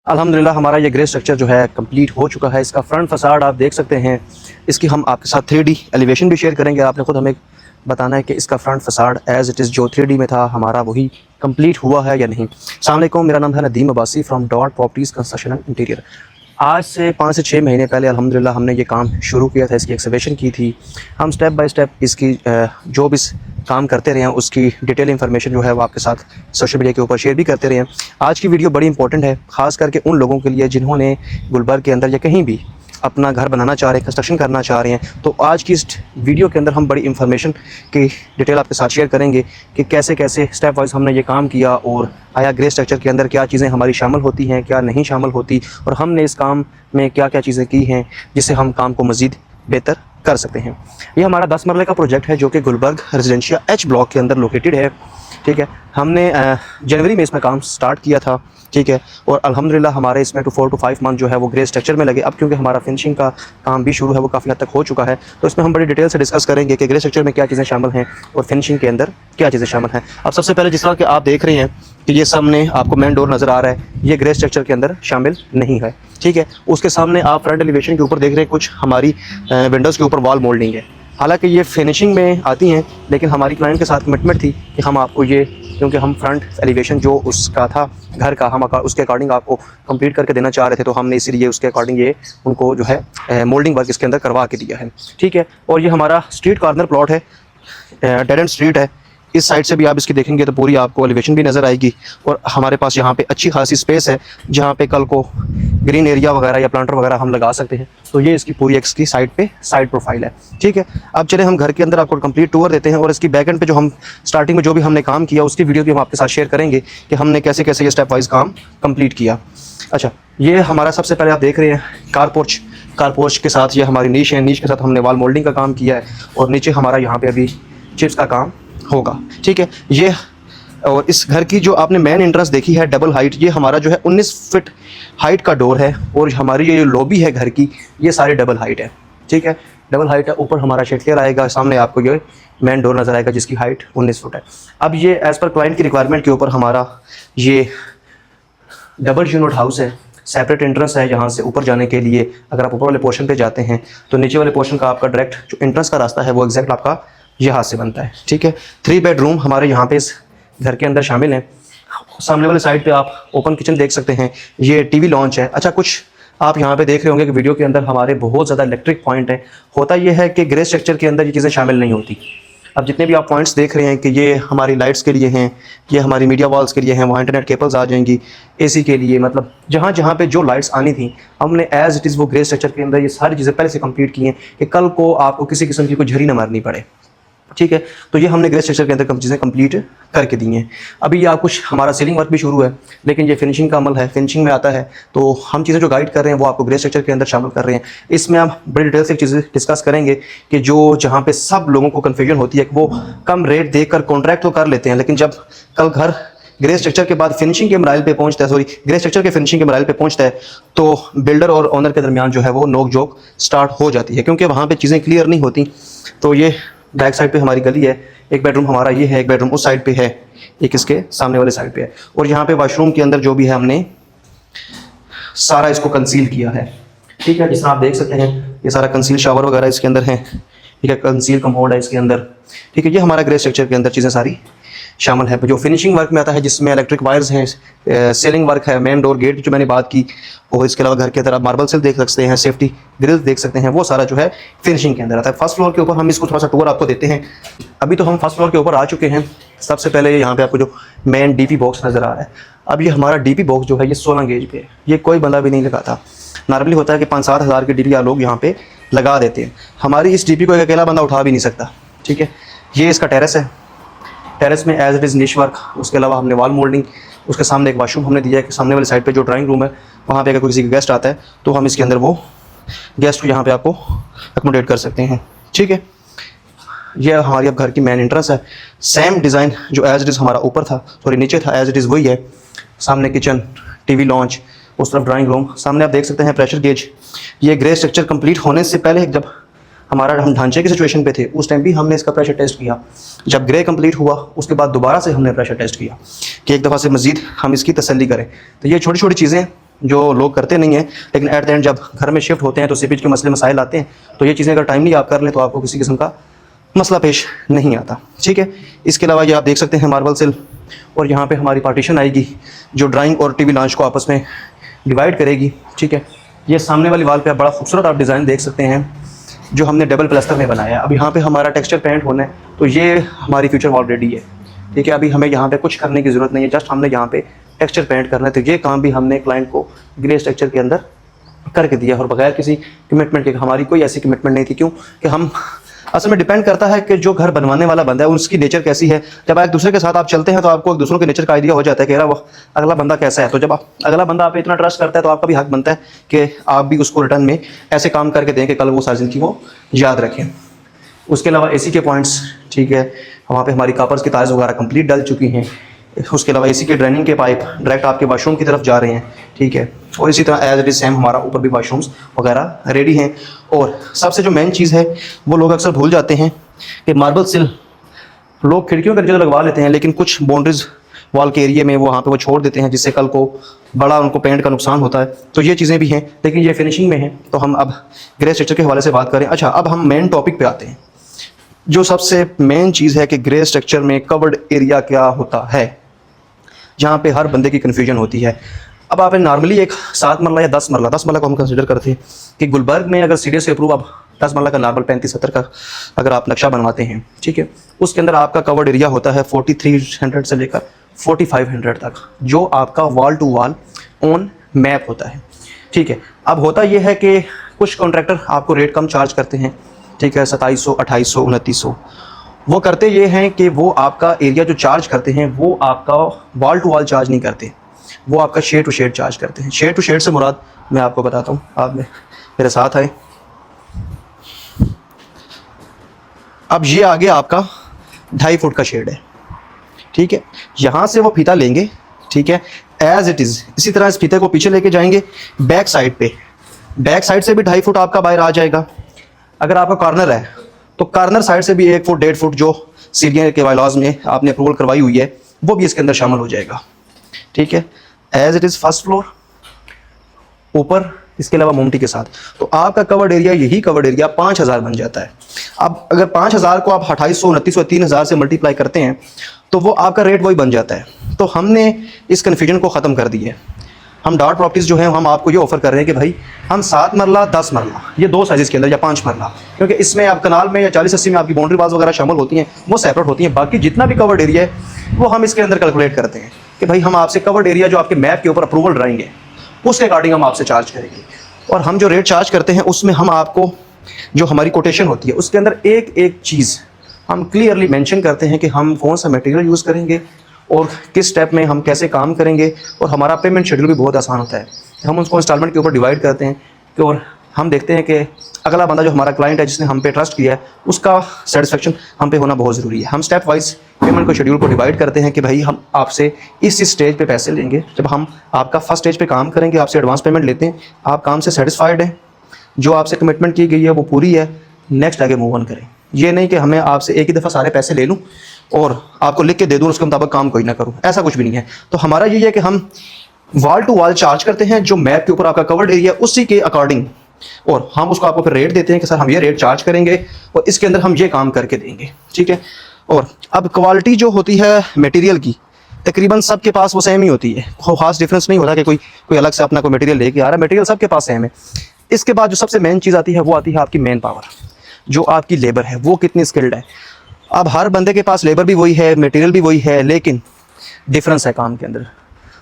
अल्हम्दुलिल्लाह हमारा ये ग्रे स्ट्रक्चर जो है कंप्लीट हो चुका है। इसका फ्रंट फसाड आप देख सकते हैं। इसकी हम आपके साथ 3D एलिवेशन भी शेयर करेंगे। आपने खुद हमें बताना है कि इसका front facade as it is जो 3D में था हमारा वही कंप्लीट हुआ है या नहीं। अस्सलाम वालेकुम, मेरा नाम है Nadeem Abbasi from dot properties construction and interior. आज से 5 से 6 महीने पहले अल्हम्दुलिल्लाह हमने ये काम शुरू किया था, इसकी एक्सकवेशन की थी। हम स्टेप बाय स्टेप इसकी जो भी काम करते रहे हैं उसकी डिटेल इन्फॉर्मेशन जो है वो आपके साथ सोशल मीडिया के ऊपर शेयर भी करते रहे हैं। आज की वीडियो बड़ी इंपॉर्टेंट है, ख़ास करके उन लोगों के लिए जिन्होंने गुलबर्ग के अंदर या कहीं भी अपना घर बनाना चाह रहे हैं, कंस्ट्रक्शन करना चाह रहे हैं। तो आज की इस वीडियो के अंदर हम बड़ी इन्फॉर्मेशन की डिटेल आपके साथ शेयर करेंगे कि कैसे कैसे स्टेप वाइज हमने ये काम किया और आया ग्रे स्ट्रक्चर के अंदर क्या चीज़ें हमारी शामिल होती हैं, क्या नहीं शामिल होती, और हमने इस काम में क्या क्या चीज़ें की हैं जिससे हम काम को मज़ीद बेहतर कर सकते हैं। ये हमारा 10 मरले का प्रोजेक्ट है जो कि गुलबर्ग रेजिडेंशिया H ब्लॉक के अंदर लोकेटेड है। ठीक है, हमने जनवरी में इसमें काम स्टार्ट किया था। ठीक है, और अल्हम्दुलिल्लाह हमारे इसमें 4 to 5 मंथ जो है वो ग्रे स्ट्रक्चर में लगे। अब क्योंकि हमारा फिनिशिंग का काम भी शुरू है, वो काफ़ी हद तक हो चुका है, तो इसमें हम बड़ी डिटेल से डिस्कस करेंगे कि ग्रे स्ट्रक्चर में क्या चीज़ें शामिल हैं और फिनिशिंग के अंदर क्या चीज़ें शामिल हैं। अब सबसे पहले जिस तरह कि आप देख रहे हैं कि ये सामने आपको मेन डोर नज़र आ रहा है, ये ग्रे स्ट्रक्चर के अंदर शामिल नहीं है। ठीक है, उसके सामने आप फ्रंट एलिवेशन के ऊपर देख रहे हैं कुछ हमारी विंडोज़ के ऊपर वॉल मोल्डिंग है। हालांकि ये फिनिशिंग में आती हैं, लेकिन हमारी क्लाइंट के साथ कमिटमेंट थी कि हम आपको ये, क्योंकि हम फ्रंट एलिवेशन जो उसका था घर का, हम उसके अकॉर्डिंग आपको कंप्लीट करके देना चाह रहे थे, तो हमने इसीलिए उसके अकॉर्डिंग ये उनको जो है मोल्डिंग वर्क इसके अंदर करवा के दिया है। ठीक है, और ये हमारा स्ट्रीट कॉर्नर प्लॉट है, डेड एंड स्ट्रीट है। इस साइड से भी आप इसकी देखेंगे तो पूरी आपको एलिवेशन भी नज़र आएगी, और हमारे पास यहाँ पे अच्छी खासी स्पेस है जहाँ पे कल को ग्रीन एरिया वगैरह या प्लांटर वगैरह हम लगा सकते हैं। तो ये इसकी पूरी एक्स की साइड पे साइड प्रोफाइल है। ठीक है, अब चले हम घर के अंदर आपको कंप्लीट टूर देते हैं, और इसकी बैक एंड पे जो हम स्टार्टिंग में जो भी हमने काम किया उसकी वीडियो भी हम आपके साथ शेयर करेंगे कि हमने कैसे कैसे ये स्टेप वाइज काम कंप्लीट किया। अच्छा, ये हमारा सबसे पहले आप देख रहे हैं कार पोर्च के साथ ये हमारी नीच है। नीच के साथ हमने वॉल मोल्डिंग का काम किया है, और नीचे हमारा यहाँ पे अभी चिप्स का काम होगा। ठीक है, ये और इस घर की जो आपने मेन एंट्रेंस देखी है डबल हाइट, ये हमारा जो है 19 फीट हाइट का डोर है, और हमारी ये लॉबी है घर की, ये सारी डबल हाइट है। ठीक है, डबल हाइट है। ऊपर हमारा शेटलियर आएगा, सामने आपको ये मेन डोर नज़र आएगा जिसकी हाइट 19 फुट है। अब ये एज़ पर क्लाइंट की रिक्वायरमेंट के ऊपर हमारा ये डबल यूनिट हाउस है, सेपरेट एंट्रेंस है। यहाँ से ऊपर जाने के लिए अगर आप ऊपर वाले पोर्शन पे जाते हैं तो नीचे वाले पोर्शन का आपका डायरेक्ट जो एंट्रेंस का रास्ता है वो एग्जैक्ट आपका यहाँ से बनता है। ठीक है, 3 बेडरूम हमारे यहाँ पे इस घर के अंदर शामिल हैं। सामने वाले साइड पे आप ओपन किचन देख सकते हैं, ये टीवी लॉन्च है। अच्छा, कुछ आप यहाँ पे देख रहे होंगे कि वीडियो के अंदर हमारे बहुत ज़्यादा इलेक्ट्रिक पॉइंट है। होता यह है कि ग्रे स्ट्रक्चर के अंदर ये चीज़ें शामिल नहीं होती। अब जितने भी आप पॉइंट्स देख रहे हैं कि ये हमारी लाइट्स के लिए हैं, ये हमारी मीडिया वॉल्स के लिए हैं, वहाँ इंटरनेट केबल्स आ जाएंगी, एसी के लिए, मतलब जहाँ जहाँ पे जो लाइट्स आनी थी हमने एज इट इज़ वो ग्रे स्ट्रक्चर के अंदर ये सारी चीज़ें पहले से कंप्लीट की हैं कि कल को आपको किसी किस्म की कोई झरी ना मारनी पड़े। ठीक है, तो ये हमने ग्रे स्ट्रक्चर के अंदर कम चीज़ें कंप्लीट करके दी हैं। अभी या कुछ हमारा सीलिंग वर्क भी शुरू है, लेकिन ये फिनिशिंग का अमल है, फिनिशिंग में आता है। तो हम चीज़ें जो गाइड कर रहे हैं वो आपको ग्रे स्ट्रक्चर के अंदर शामिल कर रहे हैं। इसमें हम बड़ी डिटेल से चीज़ें डिस्कस करेंगे कि जो जहाँ पे सब लोगों को कन्फ्यूजन होती है कि वो कम रेट देकर कॉन्ट्रैक्ट तो कर लेते हैं, लेकिन जब कल घर ग्रे स्ट्रक्चर के बाद फिनिशिंग के मराइल पे पहुंचता है, ग्रे स्ट्रक्चर के फिनिशिंग के मराइल पे पहुंचता है, तो बिल्डर और ओनर के दरमियान जो है वो नोक जोक स्टार्ट हो जाती है, क्योंकि वहाँ पे चीज़ें क्लियर नहीं होती। तो ये बैक साइड पे हमारी गली है, एक बेडरूम हमारा ये है, एक बेडरूम उस साइड पे है, एक इसके सामने वाले साइड पे है, और यहाँ पे वॉशरूम के अंदर जो भी है हमने सारा इसको कंसील किया है। ठीक है, जिस तरह आप देख सकते हैं ये सारा कंसील शावर वगैरह इसके अंदर है। ठीक है, कंसील कमोड है इसके अंदर। ठीक है, ये हमारा ग्रे स्ट्रक्चर के अंदर चीज़ें सारी शामिल है। जो फिनिशिंग वर्क में आता है जिसमें इलेक्ट्रिक वायर्स हैं, सीलिंग वर्क है, मेन डोर गेट जो मैंने बात की, और इसके अलावा घर के अंदर आप मार्बल सिल देख सकते हैं, सेफ्टी ग्रिल्स देख सकते हैं, वो सारा जो है फिनिशिंग के अंदर आता है। फर्स्ट फ्लोर के ऊपर हम इसको थोड़ा सा टूर आपको देते हैं। अभी तो हम फर्स्ट फ्लोर के ऊपर आ चुके हैं। सबसे पहले यहाँ पे आपको जो मेन डीपी बॉक्स नज़र आ रहा है, अब ये हमारा डीपी बॉक्स जो है ये 16 गेज पे है। ये कोई बंदा भी नहीं लगाता। नॉर्मली होता है कि 5-7 हज़ार के डीपी लोग यहाँ पे लगा देते हैं। हमारी इस डीपी को एक अकेला बंदा उठा भी नहीं सकता। ठीक है, ये इसका टेरेस है। टेरेस में एज इट इज़ निश वर्क, उसके अलावा हमने वॉल मोल्डिंग, उसके सामने एक वॉशरूम हमने दिया है कि सामने वाले साइड पे जो ड्राइंग रूम है वहाँ पे अगर कोई किसी का गेस्ट आता है तो हम इसके अंदर वो गेस्ट को यहाँ पे आपको अकोमोडेट कर सकते हैं। ठीक है, ये हमारी अब घर की मेन एंट्रेंस है। सेम डिज़ाइन जो एज इट इज़ हमारा ऊपर था, नीचे था, एज इट इज़ वही है। सामने किचन, टीवी लॉन्च, उस तरफ ड्राइंग रूम, सामने आप देख सकते हैं प्रेशर गेज। ये ग्रे स्ट्रक्चर कंप्लीट होने से पहले जब हमारा हम ढांचे की सिचुएशन पे थे उस टाइम भी हमने इसका प्रेशर टेस्ट किया। जब ग्रे कंप्लीट हुआ उसके बाद दोबारा से हमने प्रेशर टेस्ट किया कि एक दफ़ा से मज़ीद हम इसकी तसल्ली करें। तो ये छोटी छोटी चीज़ें जो लोग करते नहीं हैं, लेकिन एट द एंड जब घर में शिफ्ट होते हैं तो सीपेज के मसले मसाइल आते हैं, तो ये चीज़ें अगर टाइमली आप कर लें तो आपको किसी किस्म का मसला पेश नहीं आता। ठीक है, इसके अलावा ये आप देख सकते हैं मार्बल सिल, और यहाँ पे हमारी पार्टीशन आएगी जो ड्राइंग और टीवी लॉन्च को आपस में डिवाइड करेगी। ठीक है, ये सामने वाली वाल पे बड़ा खूबसूरत आप डिज़ाइन देख सकते हैं जो हमने डबल प्लास्टर में बनाया है। अब यहाँ पे हमारा टेक्सचर पेंट होना है, तो ये हमारी फ्यूचर वॉल रेडी है। ठीक है, अभी हमें यहाँ पे कुछ करने की ज़रूरत नहीं है, जस्ट हमने यहाँ पे टेक्सचर पेंट करना है। तो ये काम भी हमने क्लाइंट को ग्रे स्ट्रक्चर के अंदर करके दिया और बगैर किसी कमिटमेंट के। हमारी कोई ऐसी कमिटमेंट नहीं थी, क्यों कि हम असल में डिपेंड करता है कि जो घर बनवाने वाला बंदा है उसकी नेचर कैसी है। जब एक दूसरे के साथ आप चलते हैं तो आपको एक दूसरों के नेचर का आइडिया हो जाता है कि यार वो अगला बंदा कैसा है। तो जब अगला बंदा आप पे इतना ट्रस्ट करता है तो आपका भी हक बनता है कि आप भी उसको रिटर्न में ऐसे काम करके दें कि कल वो सारी जिंदगी वो याद रखें। उसके अलावा एसी के पॉइंट्स, ठीक है, वहाँ पे हमारी कापर्स की तार्स वगैरह कंप्लीट डल चुकी हैं। उसके अलावा एसी के ड्रेनिंग के पाइप डायरेक्ट आपके वाशरूम की तरफ जा रहे हैं। ठीक है, और इसी तरह एज इट इज सेम हमारा ऊपर भी वाशरूम्स वगैरह रेडी हैं। और सबसे जो मेन चीज़ है वो लोग अक्सर भूल जाते हैं कि मार्बल सिल लोग खिड़कियों के नीचे तो लगवा लेते हैं, लेकिन कुछ बाउंड्रीज वॉल के एरिया में वहाँ पे वो छोड़ देते हैं, जिससे कल को बड़ा उनको पेंट का नुकसान होता है। तो ये चीज़ें भी हैं, लेकिन ये फिनिशिंग में है। तो हम अब ग्रे स्ट्रक्चर के हवाले से बात करें। अच्छा, अब हम मेन टॉपिक पे आते हैं। जो सबसे मेन चीज़ है कि ग्रे स्ट्रक्चर में कवर्ड एरिया क्या होता है, जहाँ पे हर बंदे की कन्फ्यूजन होती है। अब आप नॉर्मली एक 7 मरला या 10 मरला को हम कंसिडर करते हैं कि गुलबर्ग में अगर सीडीएस से अप्रूव आप 10 मरला का नॉर्मल 35-70 का अगर आप नक्शा बनवाते हैं, ठीक है, उसके अंदर आपका कवर्ड एरिया होता है 4300 से लेकर 4500 तक, जो आपका wall to wall on map होता है। ठीक है, अब होता यह है कि कुछ कॉन्ट्रैक्टर आपको रेट कम चार्ज करते हैं। ठीक है, 2700, 2800, 2900। वो करते ये हैं कि वो आपका एरिया जो चार्ज करते हैं वो आपका वॉल टू वॉल चार्ज नहीं करते, वो आपका शेड टू शेड चार्ज करते हैं। शेड टू शेड से मुराद मैं आपको बताता हूँ, आप मेरे साथ आए। अब ये आगे आपका 2.5 फुट का शेड है। ठीक है, यहाँ से वो फीता लेंगे, ठीक है, एज इट इज़ इसी तरह इस फीते को पीछे लेके जाएंगे बैक साइड पे। बैक साइड से भी 2.5 फुट आपका बाहर आ जाएगा। अगर आपका कॉर्नर है तो कॉर्नर साइड से भी 1 फुट 1.5 फुट जो सीढ़ियों के बायलॉज में आपने अप्रूवल करवाई हुई है वो भी इसके अंदर शामिल हो जाएगा। ठीक है, as it is first floor ऊपर, इसके अलावा मोमटी के साथ। तो आपका कवर्ड एरिया, यही कवर्ड एरिया 5000 बन जाता है। अब अगर 5000 को आप 2800, 2900, 3000 से मल्टीप्लाई करते हैं तो वो आपका रेट वही बन जाता है। तो हमने इस कन्फ्यूजन को ख़त्म कर दिया है। हम डॉट प्रॉपर्टीज़ जो हैं हम आपको ये ऑफर कर रहे हैं कि भाई हम 7 मरला 10 मरला ये 2 साइज़ के अंदर, या 5 मरला, क्योंकि इसमें आप कनाल में या 40-80 में आपकी बाउंड्री वाल्स वगैरह शामिल होती हैं, वो सेपरेट होती हैं। बाकी जितना भी कवर्ड एरिया है वो हम इसके अंदर कैलकुलेट करते हैं कि भाई हम आपसे कवर्ड एरिया जो आपके मैप के ऊपर अप्रूवल रहेंगे उसके अकॉर्डिंग हम आपसे चार्ज करेंगे। और हम जो रेट चार्ज करते हैं उसमें हम आपको जो हमारी कोटेशन होती है उसके अंदर एक एक चीज़ हम क्लियरली मेंशन करते हैं कि हम कौन सा मटेरियल यूज़ करेंगे और किस स्टेप में हम कैसे काम करेंगे। और हमारा पेमेंट शेड्यूल भी बहुत आसान होता है, हम उसको इंस्टॉलमेंट के ऊपर डिवाइड करते हैं कि और हम देखते हैं कि अगला बंदा जो हमारा क्लाइंट है जिसने हम पे ट्रस्ट किया है उसका सेटिस्फेक्शन हम पे होना बहुत ज़रूरी है। हम स्टेप वाइज पेमेंट को शेड्यूल को डिवाइड करते हैं कि भाई हम आपसे इस स्टेज पे पैसे लेंगे। जब हम आपका फर्स्ट स्टेज पे काम करेंगे, आपसे एडवांस पेमेंट लेते हैं, आप काम से सेटिस्फाइड हैं, जो आपसे कमिटमेंट की गई है वो पूरी है, नेक्स्ट आगे मूव ऑन करें। ये नहीं कि हमें आपसे एक ही दफ़ा सारे पैसे ले लूँ और आपको लिख के दे दूँ उसके मुताबिक काम कोई ना करूँ, ऐसा कुछ भी नहीं है। तो हमारा ये है कि हम वॉल टू वॉल चार्ज करते हैं, जो मैप के ऊपर आपका कवर्ड एरिया उसी के अकॉर्डिंग, और हम उसको आपको फिर रेट देते हैं कि सर हम ये रेट चार्ज करेंगे और इसके अंदर हम ये काम करके देंगे। ठीक है, और अब क्वालिटी जो होती है मटेरियल की तकरीबन सबके पास वो सेम ही होती है, खास डिफरेंस नहीं होता कि कोई अलग से अपना कोई मटेरियल लेके आ रहा है, मटेरियल सबके पास सेम है। इसके बाद जो सबसे मेन चीज़ आती है वो आती है आपकी मेन पावर, जो आपकी लेबर है वो कितनी स्किल्ड है। अब हर बंदे के पास लेबर भी वही है, मटेरियल भी वही है, लेकिन डिफरेंस है काम के अंदर।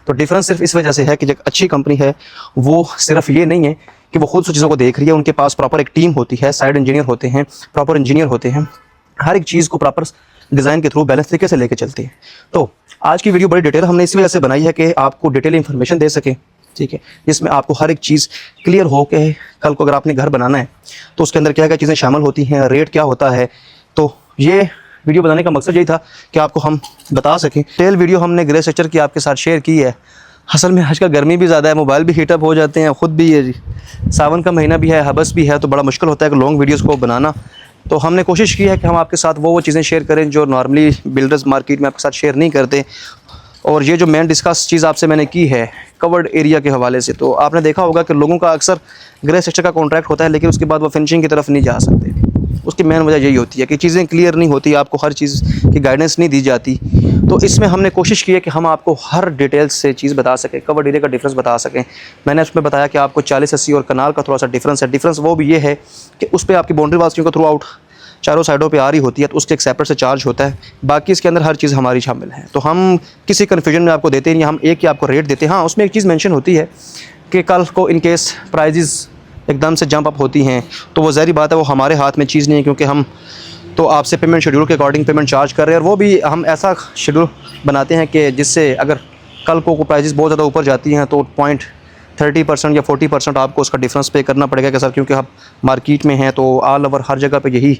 तो डिफरेंस सिर्फ इस वजह से है कि जो अच्छी कंपनी है वो सिर्फ ये नहीं है कि वो खुद से चीज़ों को देख रही है, उनके पास प्रॉपर एक टीम होती है, साइड इंजीनियर होते हैं, प्रॉपर इंजीनियर होते हैं, हर एक चीज़ को प्रॉपर डिज़ाइन के थ्रू बैलेंस तरीके से लेके चलते हैं। तो आज की वीडियो बड़ी डिटेल हमने इस वजह से बनाई है कि आपको डिटेल इन्फॉर्मेशन दे सकें, ठीक है, जिसमें आपको हर एक चीज़ क्लियर हो के कल को अगर आपने घर बनाना है तो उसके अंदर क्या क्या चीज़ें शामिल होती हैं, रेट क्या होता है। तो ये वीडियो बनाने का मकसद यही था कि आपको हम बता सकें। टेल वीडियो हमने ग्रे स्ट्रक्चर की आपके साथ शेयर की है। असल में आजकल गर्मी भी ज़्यादा है, मोबाइल भी हीटअप हो जाते हैं, ख़ुद भी ये सावन का महीना भी है, हबस भी है, तो बड़ा मुश्किल होता है कि लॉन्ग वीडियोज़ को बनाना। तो हमने कोशिश की है कि हम आपके साथ वो चीज़ें शेयर करें जो नॉर्मली बिल्डर्स मार्केट में आपके साथ शेयर नहीं करते। और ये जो मेन डिस्कस चीज़ आपसे मैंने की है कवर्ड एरिया के हवाले से, तो आपने देखा होगा कि लोगों का अक्सर ग्रे स्ट्रक्चर का कॉन्ट्रैक्ट होता है लेकिन उसके बाद वो फिनिशिंग की तरफ नहीं जा सकते। उसकी मेन वजह यही होती है कि चीज़ें क्लियर नहीं होती, आपको हर चीज़ की गाइडेंस नहीं दी जाती। तो इसमें हमने कोशिश की है कि हम आपको हर डिटेल्स से चीज़ बता सकें, कवर्ड एरिया का डिफरेंस बता सकें। मैंने उसमें बताया कि आपको 40-80 और कनाल का थोड़ा सा डिफरेंस है। डिफरेंस वो भी ये है कि उस पर आपकी बाउंड्री वाल्स क्योंकि थ्रू आउट चारों साइडों पे आ रही होती है, तो उसके एक सेपरेट से चार्ज होता है। बाकी इसके अंदर हर चीज़ हमारी शामिल है, तो हम किसी कन्फ्यूजन में आपको देते नहीं, हम एक ही आपको रेट देते हैं। हाँ, उसमें एक चीज़ मेंशन होती है कि कल को इन केस प्राइजेज़ एकदम से जंप अप होती हैं तो वो ज़ाहिर बात है वो हमारे हाथ में चीज़ नहीं है, क्योंकि हम तो आपसे पेमेंट शेड्यूल के अकॉर्डिंग पेमेंट चार्ज कर रहे हैं, और वो भी हम ऐसा शेड्यूल बनाते हैं कि जिससे अगर कल को प्राइजेज़ बहुत ज़्यादा ऊपर जाती हैं तो 30% या 40% आपको उसका डिफरेंस पे करना पड़ेगा कि सर क्योंकि आप मार्केट में हैं तो ऑल ओवर हर जगह पे यही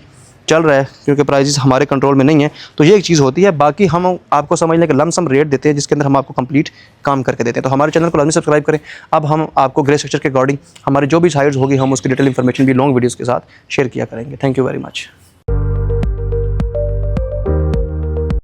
चल रहा है, क्योंकि प्राइजेस हमारे कंट्रोल में नहीं है। तो ये एक चीज़ होती है। बाकी हम आपको समझ लें कि लमसम रेट देते हैं जिसके अंदर हम आपको कंप्लीट काम करके देते हैं। तो हमारे चैनल को लाजमी सब्सक्राइब करें। अब हम आपको ग्रे स्ट्रक्चर के अकॉर्डिंग हमारी जो भी साइड्स होगी हम उसकी डिटेल इन्फॉर्मेशन भी लॉन्ग वीडियोज़ के साथ शेयर किया करेंगे। Thank you very much.